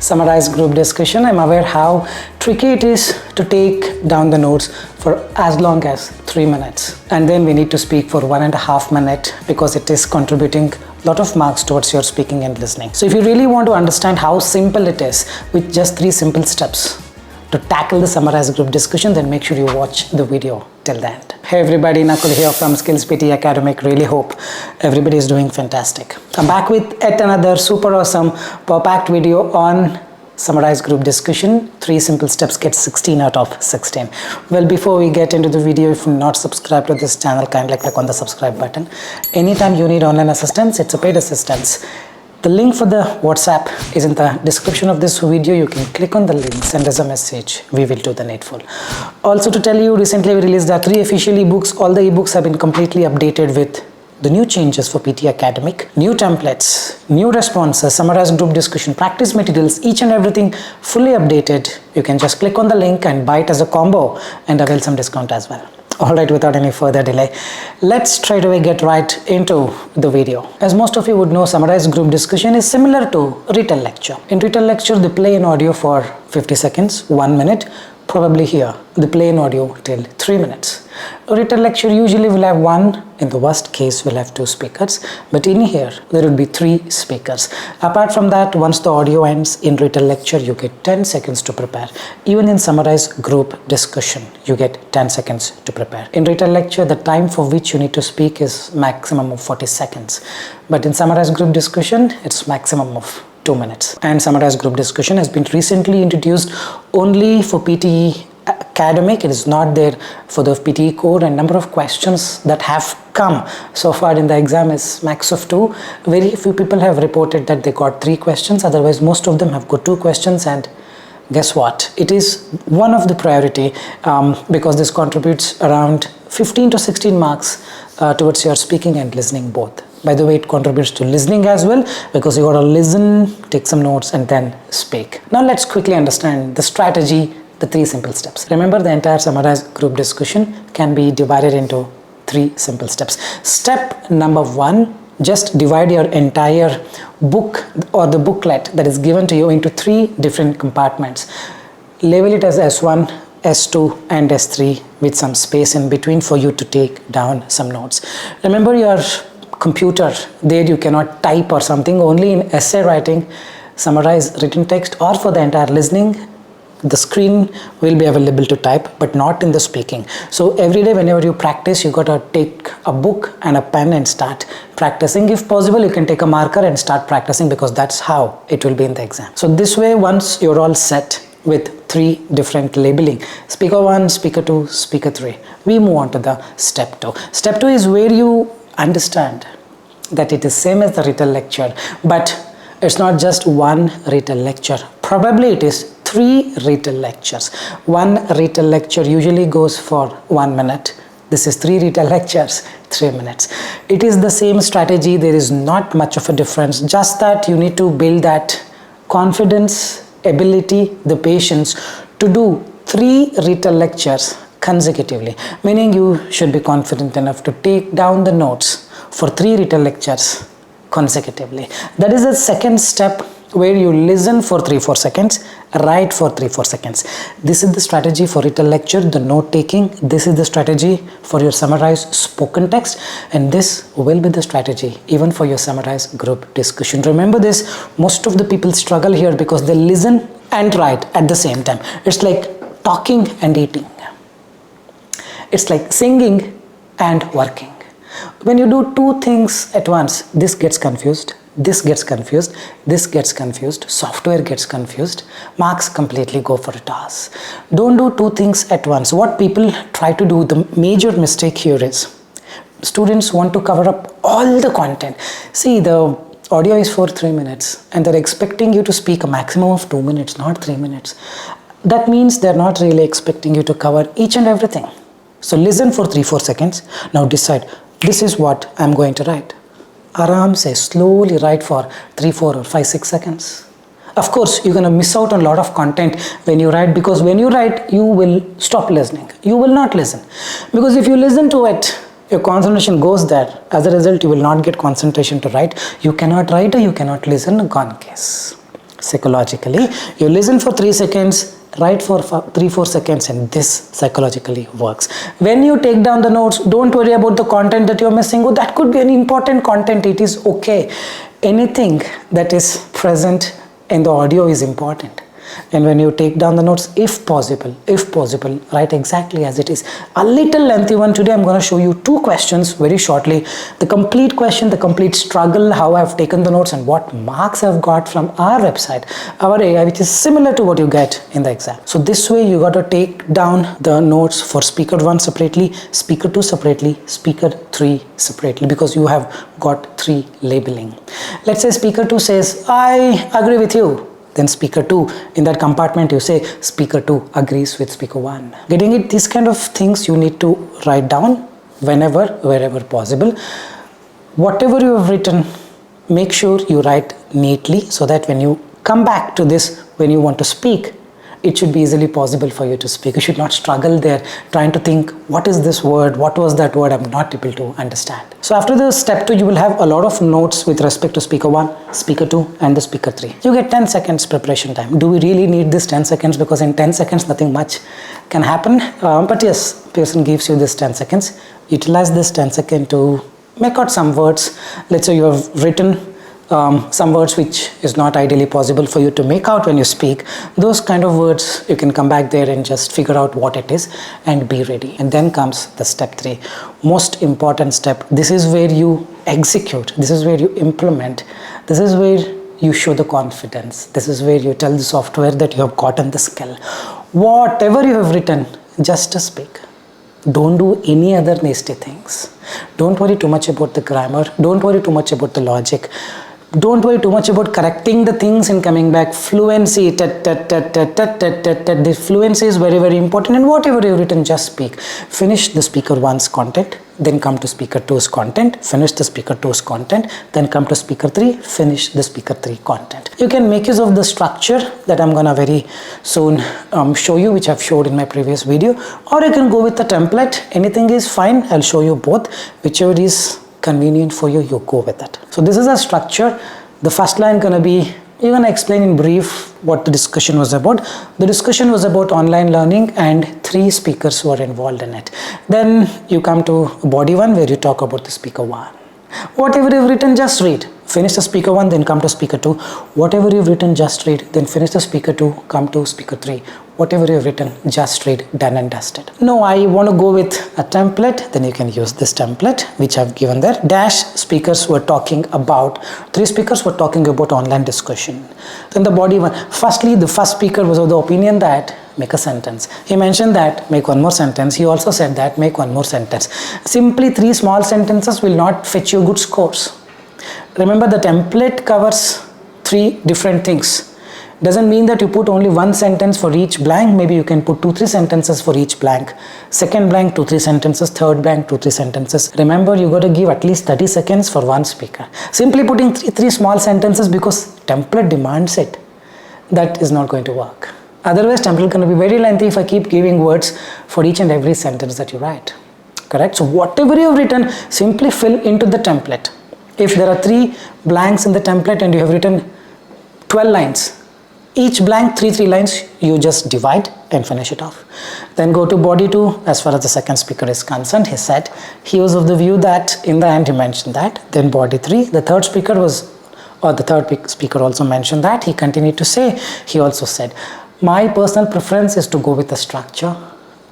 summarized group discussion. I'm aware how tricky it is to take down the notes for as long as 3 minutes. And then we need to speak for 1.5 minutes because it is contributing a lot of marks towards your speaking and listening. So if you really want to understand how simple it is with just 3 simple steps to tackle the summarized group discussion, then make sure you watch the video till the end. Hey everybody, Nakul here from SKILLS PTE ACADEMIC. Really hope everybody is doing fantastic. I'm back with yet another super awesome packed video on summarized group discussion. 3 simple steps get 16 out of 16. Well, before we get into the video, if you're not subscribed to this channel, kindly click on the subscribe button. Anytime you need online assistance, it's a paid assistance. The link for the WhatsApp is in the description of this video. You can click on the link, send us a message. We will do the needful. Also to tell you, recently we released our 3 official ebooks. All the ebooks have been completely updated with the new changes for PTE Academic, new templates, new responses, summarized group discussion, practice materials, each and everything fully updated. You can just click on the link and buy it as a combo and avail some discount as well. Alright, without any further delay, let's straight away get right into the video. As most of you would know, summarized group discussion is similar to written lecture. In written lecture, they play an audio for 50 seconds, 1 minute. Probably here, they play an audio till 3 minutes. A written lecture usually will have 1, in the worst case will have 2 speakers, but in here there will be 3 speakers. Apart from that, once the audio ends in written lecture, you get 10 seconds to prepare. Even in summarized group discussion, you get 10 seconds to prepare. In written lecture, the time for which you need to speak is maximum of 40 seconds. But in summarized group discussion, it's maximum of 2 minutes. And summarized group discussion has been recently introduced only for PTE Academic. It is not there for the PTE core, and number of questions that have come so far in the exam is max of 2. Very few people have reported that they got 3 questions. Otherwise, most of them have got 2 questions, and guess what? It is one of the priority because this contributes around 15 to 16 marks towards your speaking and listening both. By the way, it contributes to listening as well because you got to listen, take some notes, and then speak. Now let's quickly understand the strategy, the 3 simple steps. Remember, the entire summarized group discussion can be divided into 3 simple steps. Step number 1, just divide your entire book or the booklet that is given to you into 3 different compartments. Label it as S1, S2 and S3 with some space in between for you to take down some notes. Remember, your computer, there you cannot type or something. Only in essay writing, summarize written text, or for the entire listening, the screen will be available to type, but not in the speaking. So every day whenever you practice, you got to take a book and a pen and start practicing. If possible, you can take a marker and start practicing because that's how it will be in the exam. So this way, once you're all set with 3 different labeling, speaker 1, speaker 2, speaker 3, we move on to the step 2. Step 2 is where you understand that it is same as the written lecture, but it's not just 1 written lecture. Probably it is 3 written lectures. 1 written lecture usually goes for 1 minute. This is 3 written lectures, 3 minutes. It is the same strategy. There is not much of a difference, just that you need to build that confidence, ability, the patience to do 3 written lectures consecutively, meaning you should be confident enough to take down the notes for 3 written lectures consecutively. That is the second step, where you listen for 3-4 seconds, write for 3-4 seconds. This is the strategy for written lecture, the note taking. This is the strategy for your summarized spoken text, and this will be the strategy even for your summarized group discussion. Remember this, most of the people struggle here because they listen and write at the same time. It's like talking and eating. It's like singing and working. When you do 2 things at once, this gets confused, this gets confused, this gets confused, software gets confused, marks completely go for a toss. Don't do 2 things at once. What people try to do, the major mistake here is, students want to cover up all the content. See, the audio is for 3 minutes and they're expecting you to speak a maximum of 2 minutes, not 3 minutes. That means they're not really expecting you to cover each and everything. So listen for 3-4 seconds. Now decide, this is what I'm going to write. Aram se slowly write for 3-4 or 5-6 seconds. Of course, you're going to miss out on a lot of content when you write, because when you write, you will stop listening. You will not listen. Because if you listen to it, your concentration goes there. As a result, you will not get concentration to write. You cannot write or you cannot listen, gone case. Psychologically, you listen for 3 seconds, write for 3-4 seconds, and this psychologically works. When you take down the notes, don't worry about the content that you're missing. Oh, that could be an important content. It is okay. Anything that is present in the audio is important. And when you take down the notes, if possible, write exactly as it is. A little lengthy one today. I'm going to show you 2 questions very shortly. The complete question, the complete struggle, how I've taken the notes and what marks I've got from our website, our AI, which is similar to what you get in the exam. So this way you got to take down the notes for speaker 1 separately, speaker 2 separately, speaker 3 separately, because you have got 3 labeling. Let's say speaker 2 says, I agree with you. Then speaker 2, in that compartment you say speaker 2 agrees with speaker 1. Getting it, these kind of things you need to write down wherever possible. Whatever you have written, make sure you write neatly so that when you come back to this, when you want to speak, it should be easily possible for you to speak. You should not struggle there trying to think, what is this word, what was that word, I'm not able to understand. So after the step 2, you will have a lot of notes with respect to speaker 1, speaker 2 and the speaker 3. You get 10 seconds preparation time. Do we really need this 10 seconds? Because in 10 seconds nothing much can happen. But yes, person gives you this 10 seconds. Utilize this 10 seconds to make out some words. Let's say you have written some words which is not ideally possible for you to make out when you speak. Those kind of words, you can come back there and just figure out what it is and be ready. And then comes the step 3, most important step. This is where you execute, this is where you implement, this is where you show the confidence, this is where you tell the software that you have gotten the skill. Whatever you have written, just to speak. Don't do any other nasty things. Don't worry too much about the grammar, don't worry too much about the logic. Don't worry too much about correcting the things and coming back. Fluency, the fluency is very important, and whatever you've written, just speak. Finish the speaker 1's content, then come to speaker 2's content, finish the speaker 2's content, then come to speaker 3, finish the speaker 3 content. You can make use of the structure that I'm gonna very soon show you, which I've showed in my previous video, or you can go with the template. Anything is fine. I'll show you both. Whichever is convenient for you, you go with it. So this is a structure. The first line gonna be, you're gonna explain in brief what the discussion was about. The discussion was about online learning and 3 speakers were involved in it. Then you come to body 1 where you talk about the speaker 1. Whatever you've written, just read. Finish the speaker 1, then come to speaker 2. Whatever you've written, just read. Then finish the speaker 2, come to speaker 3. Whatever you've written, just read. Done and dusted. No, I want to go with a template. Then you can use this template which I've given there. Dash speakers were talking about, 3 speakers were talking about online discussion. Then the body 1. Firstly, the first speaker was of the opinion that make a sentence. He mentioned that make 1 more sentence. He also said that make 1 more sentence. Simply 3 small sentences will not fetch you good scores. Remember, the template covers 3 different things. Doesn't mean that you put only 1 sentence for each blank. Maybe you can put 2-3 sentences for each blank. Second blank, 2-3 sentences. Third blank, 2-3 sentences. Remember, you got to give at least 30 seconds for 1 speaker. Simply putting 3 small sentences because template demands it, that is not going to work. Otherwise, template is going to be very lengthy if I keep giving words for each and every sentence that you write. Correct? So whatever you have written, simply fill into the template. If there are 3 blanks in the template and you have written 12 lines, each blank 3 lines, you just divide and finish it off. Then go to body 2. As far as the second speaker is concerned, he said he was of the view that in the end he mentioned that. Then body 3, the third speaker was, or the third speaker also mentioned that. He continued to say, he also said, my personal preference is to go with the structure.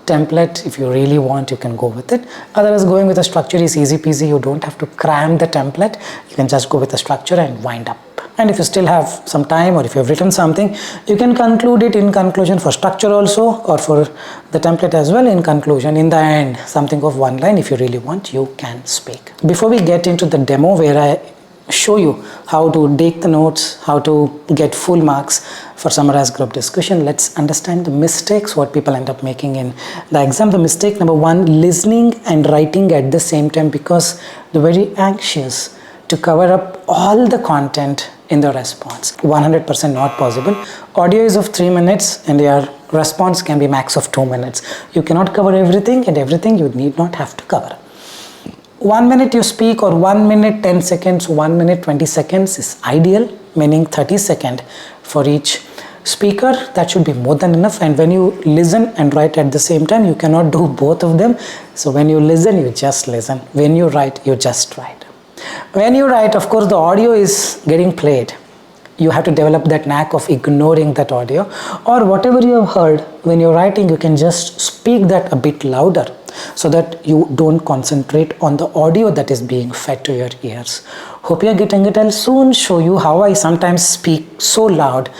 Template, if you really want, you can go with it. Otherwise, going with a structure is easy peasy. You don't have to cram the template. You can just go with the structure and wind up. And if you still have some time, or if you have written something, you can conclude it in conclusion for structure also, or for the template as well in conclusion. In the end, something of 1 line, if you really want, you can speak. Before we get into the demo where I show you how to take the notes, how to get full marks for summarized group discussion, let's understand the mistakes what people end up making in the exam. The mistake number 1, listening and writing at the same time, because they're very anxious to cover up all the content in the response. 100% not possible. Audio is of 3 minutes and your response can be max of 2 minutes. You cannot cover everything, and everything you need not have to cover. 1 minute you speak, or 1 minute 10 seconds, 1 minute 20 seconds is ideal, meaning 30 seconds for each speaker. That should be more than enough. And when you listen and write at the same time, you cannot do both of them. So when you listen, you just listen. When you write, you just write. When you write, of course, the audio is getting played. You have to develop that knack of ignoring that audio, or whatever you have heard. When you're writing, you can just speak that a bit louder so that you don't concentrate on the audio that is being fed to your ears. Hope you're getting it. I'll soon show you how I sometimes speak so loud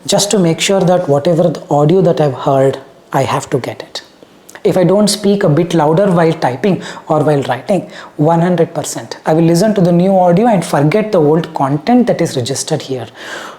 just to make sure that whatever the audio that I've heard, I have to get it. If I don't speak a bit louder while typing or while writing, 100%, I will listen to the new audio and forget the old content that is registered here.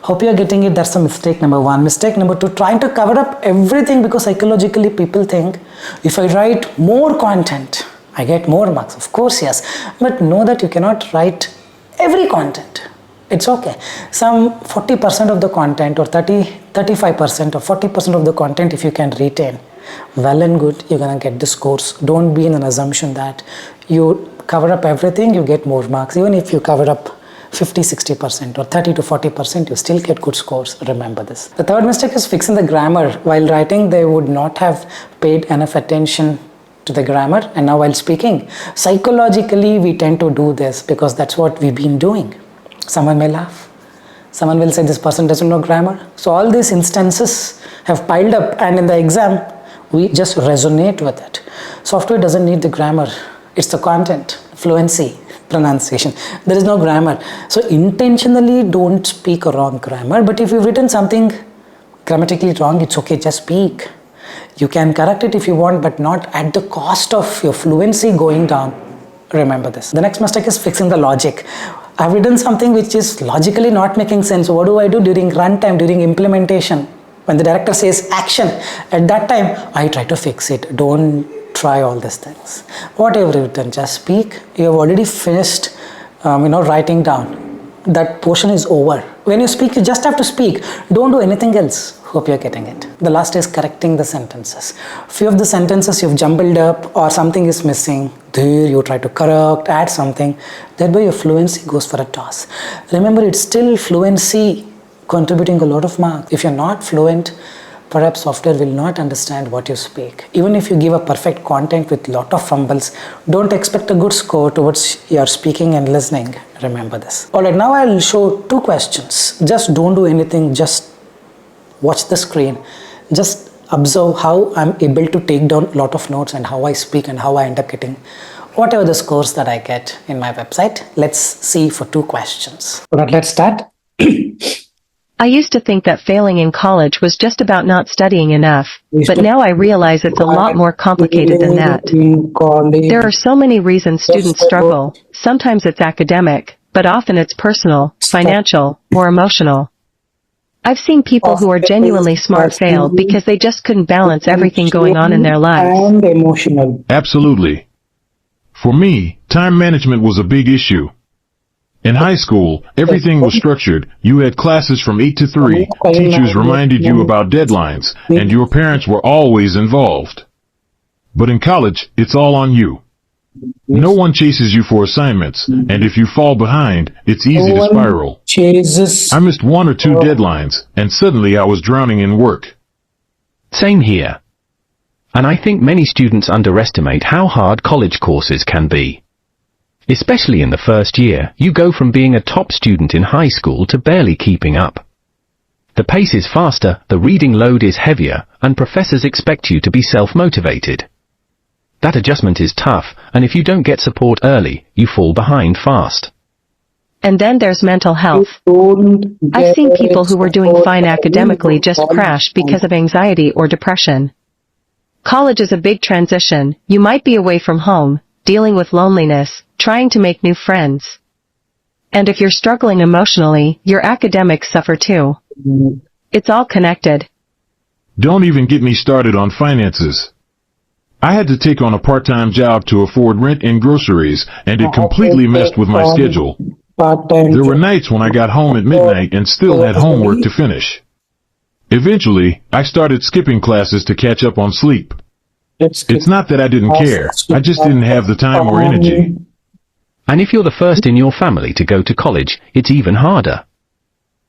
Hope you are getting it. That's a mistake number one. Mistake number two, trying to cover up everything, because psychologically people think if I write more content, I get more marks. Of course, yes, but know that you cannot write every content. It's okay. Some 40% of the content, or 35% or 40% of the content, if you can retain, well and good, you're gonna get the scores. Don't be in an assumption that you cover up everything, you get more marks. Even if you cover up 50-60% or 30 to 40%, you still get good scores. Remember this. The third mistake is fixing the grammar. While writing, they would not have paid enough attention to the grammar, and now while speaking, psychologically we tend to do this because that's what we've been doing. Someone may laugh. Someone will say this person doesn't know grammar. So all these instances have piled up, and in the exam, we just resonate with it. Software doesn't need the grammar. It's the content, fluency, pronunciation. There is no grammar. So intentionally don't speak a wrong grammar. But if you've written something grammatically wrong, it's okay, just speak. You can correct it if you want, but not at the cost of your fluency going down. Remember this. The next mistake is fixing the logic. I've written something which is logically not making sense. What do I do during runtime, during implementation? When the director says action, at that time, I try to fix it. Don't try all these things. Whatever you've written, just speak. You have already finished, writing down. That portion is over. When you speak, you just have to speak. Don't do anything else. Hope you're getting it. The last is correcting the sentences. Few of the sentences you've jumbled up or something is missing. There you try to correct, add something. Thereby your fluency goes for a toss. Remember, it's still fluency contributing a lot of marks. If you're not fluent, perhaps software will not understand what you speak. Even if you give a perfect content with lot of fumbles, don't expect a good score towards your speaking and listening. Remember this. Alright, now I'll show two questions. Just don't do anything, just watch the screen. Just observe how I'm able to take down a lot of notes and how I speak and how I end up getting whatever the scores that I get in my website. Let's see for two questions. Alright, let's start. I used to think that failing in college was just about not studying enough, but now I realize it's a lot more complicated than that. There are so many reasons students struggle. Sometimes it's academic, but often it's personal, financial, or emotional. I've seen people who are genuinely smart fail because they just couldn't balance everything going on in their lives. And emotional. Absolutely. For me, time management was a big issue. In high school, everything was structured. You had classes from 8 to 3, teachers reminded you about deadlines, and your parents were always involved. But in college, it's all on you. No one chases you for assignments, and if you fall behind, it's easy to spiral. I missed 1 or 2 deadlines, and suddenly I was drowning in work. Same here. And I think many students underestimate how hard college courses can be. Especially in the first year, you go from being a top student in high school to barely keeping up. The pace is faster, the reading load is heavier, and professors expect you to be self-motivated. That adjustment is tough, and if you don't get support early, you fall behind fast. And then there's mental health. I've seen people who were doing fine academically just crash because of anxiety or depression. College is a big transition. You might be away from home, dealing with loneliness, trying to make new friends. And if you're struggling emotionally, your academics suffer too. It's all connected. Don't even get me started on finances. I had to take on a part-time job to afford rent and groceries, and it completely messed with my schedule. There were nights when I got home at midnight and still had homework to finish. Eventually, I started skipping classes to catch up on sleep. It's not that I didn't care, I just didn't have the time or energy. And if you're the first in your family to go to college, it's even harder.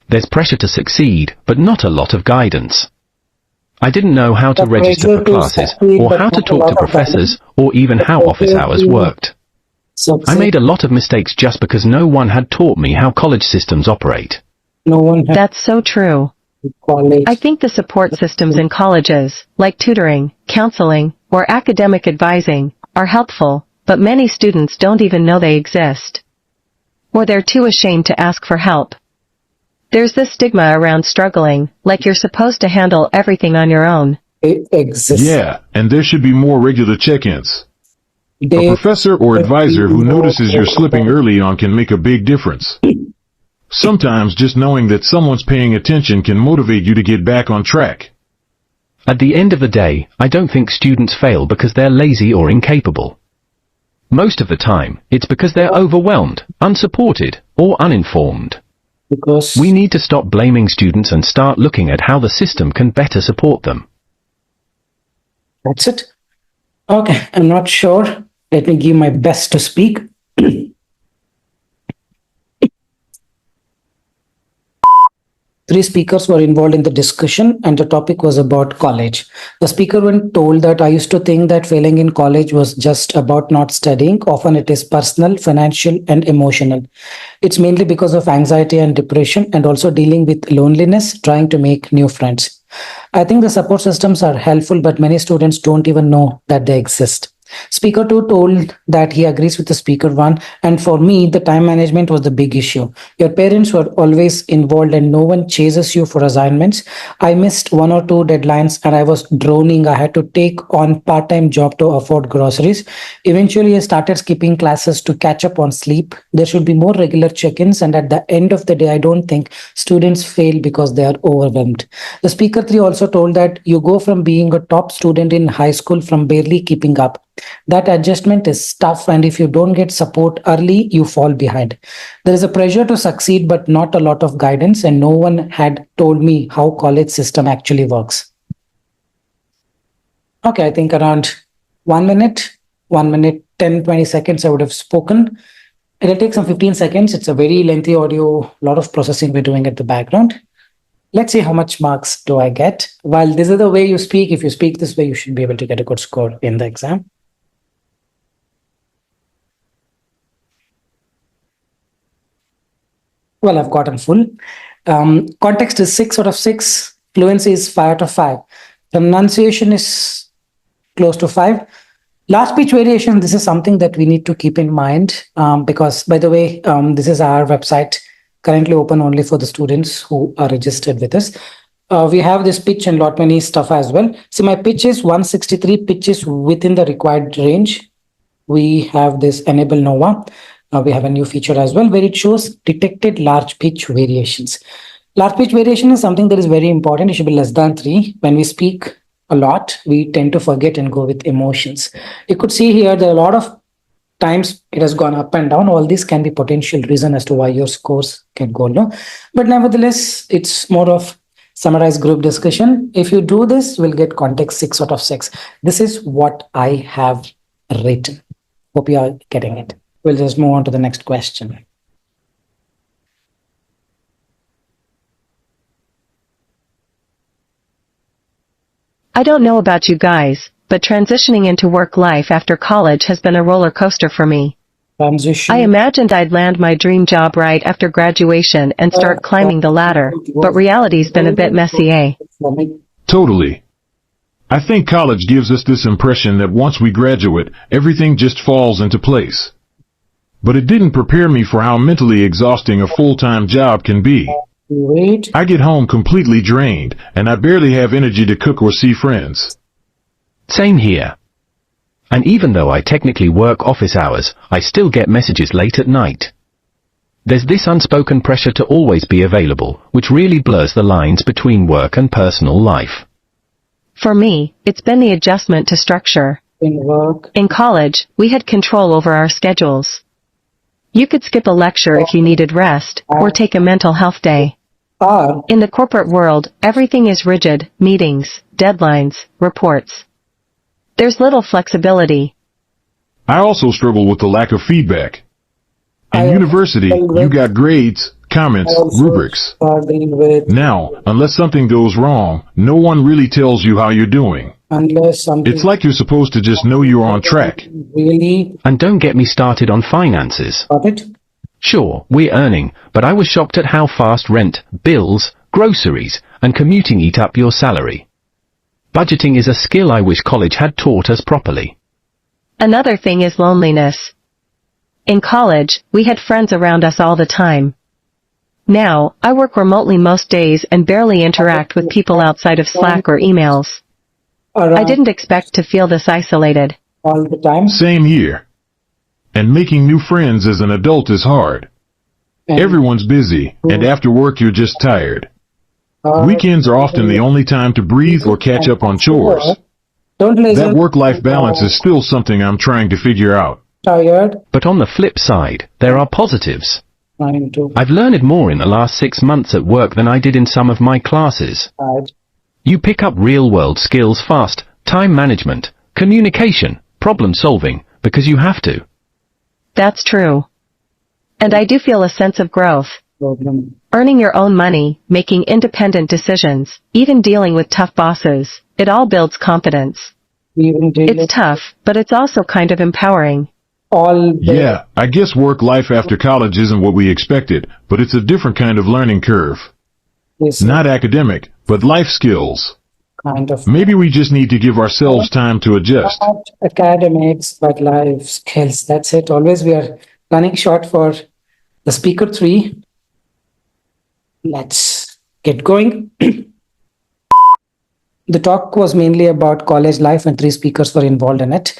There's pressure to succeed, but not a lot of guidance. I didn't know how to The register pressure for to classes, succeed, or but how to not a talk lot to of professors, guidance. or even The how office pressure hours to worked. I succeed. made a lot of mistakes just because no one had taught me how college systems operate. No one has That's so true. college. I think the support systems in colleges, like tutoring, counseling, or academic advising, are helpful, but many students don't even know they exist. Or they're too ashamed to ask for help. There's this stigma around struggling, like you're supposed to handle everything on your own. It exists. Yeah, and there should be more regular check-ins. A They professor or advisor who notices you're slipping early on can make a big difference. Sometimes just knowing that someone's paying attention can motivate you to get back on track. At the end of the day, I don't think students fail because they're lazy or incapable. Most of the time, it's because they're overwhelmed, unsupported, or uninformed. because We need to stop blaming students and start looking at how the system can better support them. that's it. Okay, I'm not sure. Let me give my best to speak. Three speakers were involved in the discussion, and the topic was about college. The speaker one told that I used to think that failing in college was just about not studying. Often it is personal, financial, and emotional. It's mainly because of anxiety and depression, and also dealing with loneliness, trying to make new friends. I think the support systems are helpful, but many students don't even know that they exist. Speaker 2 told that he agrees with the speaker 1, and for me, the time management was the big issue. Your parents were always involved and no one chases you for assignments. I missed one or two deadlines and I was droning. I had to take on part-time job to afford groceries. Eventually, I started skipping classes to catch up on sleep. There should be more regular check-ins, and at the end of the day, I don't think students fail because they are overwhelmed. The speaker 3 also told that you go from being a top student in high school from barely keeping up. That adjustment is tough, and if you don't get support early, you fall behind. There is a pressure to succeed, but not a lot of guidance, and no one had told me how college system actually works. Okay, I think around 1 minute, 10, 20 seconds I would have spoken. It'll take some 15 seconds. It's a very lengthy audio, a lot of processing we're doing at the background. Let's see how much marks do I get. While this is the way you speak, if you speak this way, you should be able to get a good score in the exam. Well, I've gotten full. Context is 6 out of 6. Fluency is 5 out of 5. Pronunciation is close to 5. Last speech variation, this is something that we need to keep in mind because, by the way, this is our website currently open only for the students who are registered with us. We have this pitch and lot many stuff as well. See, my pitch is 163 pitches within the required range. We have this enable Nova. We have a new feature as well where it shows detected large pitch variations. Large pitch variation is something that is very important. It should be less than 3. When we speak a lot, we tend to forget and go with emotions. You could see here there are a lot of times it has gone up and down. All these can be potential reason as to why your scores can go low. But nevertheless, it's more of summarized group discussion. If you do this, we'll get context 6 out of 6. This is what I have written. Hope you are getting it. We'll just move on to the next question. I don't know about you guys, but transitioning into work life after college has been a roller coaster for me. Transition. I imagined I'd land my dream job right after graduation and start climbing the ladder, but reality's been a bit messy, eh? Totally. I think college gives us this impression that once we graduate, everything just falls into place. But it didn't prepare me for how mentally exhausting a full-time job can be. Wait. I get home completely drained, and I barely have energy to cook or see friends. Same here. And even though I technically work office hours, I still get messages late at night. There's this unspoken pressure to always be available, which really blurs the lines between work and personal life. For me, it's been the adjustment to structure. In work. In college, we had control over our schedules. You could skip a lecture if you needed rest, or take a mental health day. In the corporate world, everything is rigid: meetings, deadlines, reports. There's little flexibility. I also struggle with the lack of feedback. In university, you got grades, comments, Also rubrics. starting with Now, unless something goes wrong, no one really tells you how you're doing. unless something It's like you're supposed to just know you're on track. really And don't get me started on finances. got it. Sure, we're earning, but I was shocked at how fast rent, bills, groceries, and commuting eat up your salary. Budgeting is a skill I wish college had taught us properly. Another thing is loneliness. In college, we had friends around us all the time. Now, I work remotely most days and barely interact with people outside of Slack or emails. Around I didn't expect to feel this isolated. all the time. Same here. And making new friends as an adult is hard. And, Everyone's busy, and after work you're just tired. Weekends are often the only time to breathe or catch up on chores. Don't listen. That work-life balance is still something I'm trying to figure out. Tired. But on the flip side, there are positives. Trying to I've learned more in the last 6 months at work than I did in some of my classes. hide. You pick up real-world skills fast, time management, communication, problem solving, because you have to. That's true. And I do feel a sense of growth. Problem. Earning your own money, making independent decisions, even dealing with tough bosses, it all builds confidence. Even It's tough, but it's also kind of empowering. all the Yeah, I guess work life after college isn't what we expected, but it's a different kind of learning curve. this Not academic, but life skills. kind of Maybe we just need to give ourselves time to adjust. not academics but life skills. That's it. Always we are running short for the speaker 3. Let's get going. The talk was mainly about college life and 3 speakers were involved in it.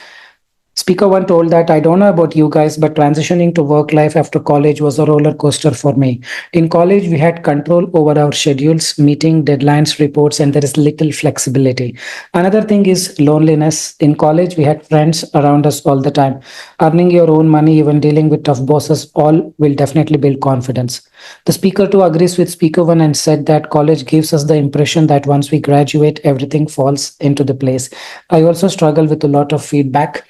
Speaker 1 told that I don't know about you guys, but transitioning to work life after college was a roller coaster for me. In college, we had control over our schedules, meeting deadlines, reports, and there is little flexibility. Another thing is loneliness. In college, we had friends around us all the time. Earning your own money, even dealing with tough bosses, all will definitely build confidence. The speaker 2 agrees with speaker 1 and said that college gives us the impression that once we graduate, everything falls into the place. I also struggle with a lot of feedback.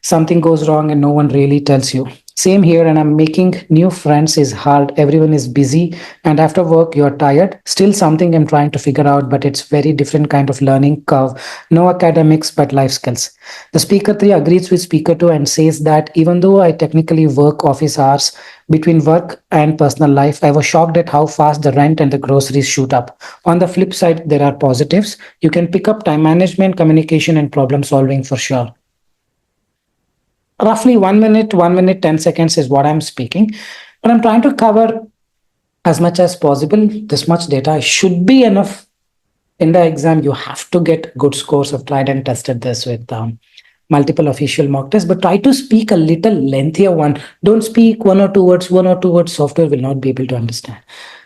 Something goes wrong and no one really tells you. Same here, and I'm making new friends is hard. Everyone is busy, and after work, you're tired. Still something I'm trying to figure out, but it's very different kind of learning curve. No academics, but life skills. The speaker 3 agrees with speaker 2 and says that even though I technically work office hours between work and personal life, I was shocked at how fast the rent and the groceries shoot up. On the flip side, there are positives. You can pick up time management, communication, and problem solving for sure. Roughly 1 minute, 10 seconds is what I'm speaking, but I'm trying to cover as much as possible. This much data should be enough. In the exam, you have to get good scores. I've tried and tested this with multiple official mock tests, but try to speak a little lengthier one. Don't speak 1 or 2 words. 1 or 2 words, software will not be able to understand.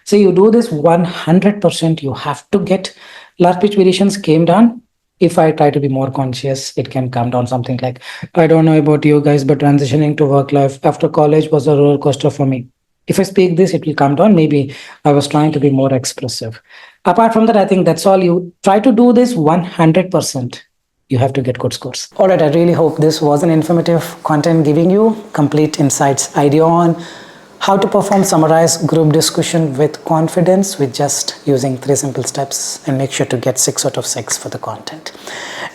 So you do this 100%, you have to get. Large pitch variations came down. If I try to be more conscious, it can come down something like, I don't know about you guys, but transitioning to work life after college was a roller coaster for me. If I speak this, it will come down. Maybe I was trying to be more expressive. Apart from that, I think that's all. You try to do this 100%. You have to get good scores. All right, I really hope this was an informative content giving you complete insights, idea on how to perform summarized group discussion with confidence with just using 3 simple steps, and make sure to get 6 out of 6 for the content.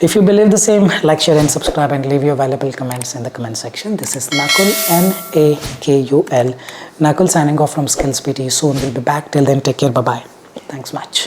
If you believe the same, like, share and subscribe and leave your valuable comments in the comment section. This is Nakul, Nakul, signing off from Skills PTE. Soon we'll be back. Till then, take care. Bye-bye. Thanks much.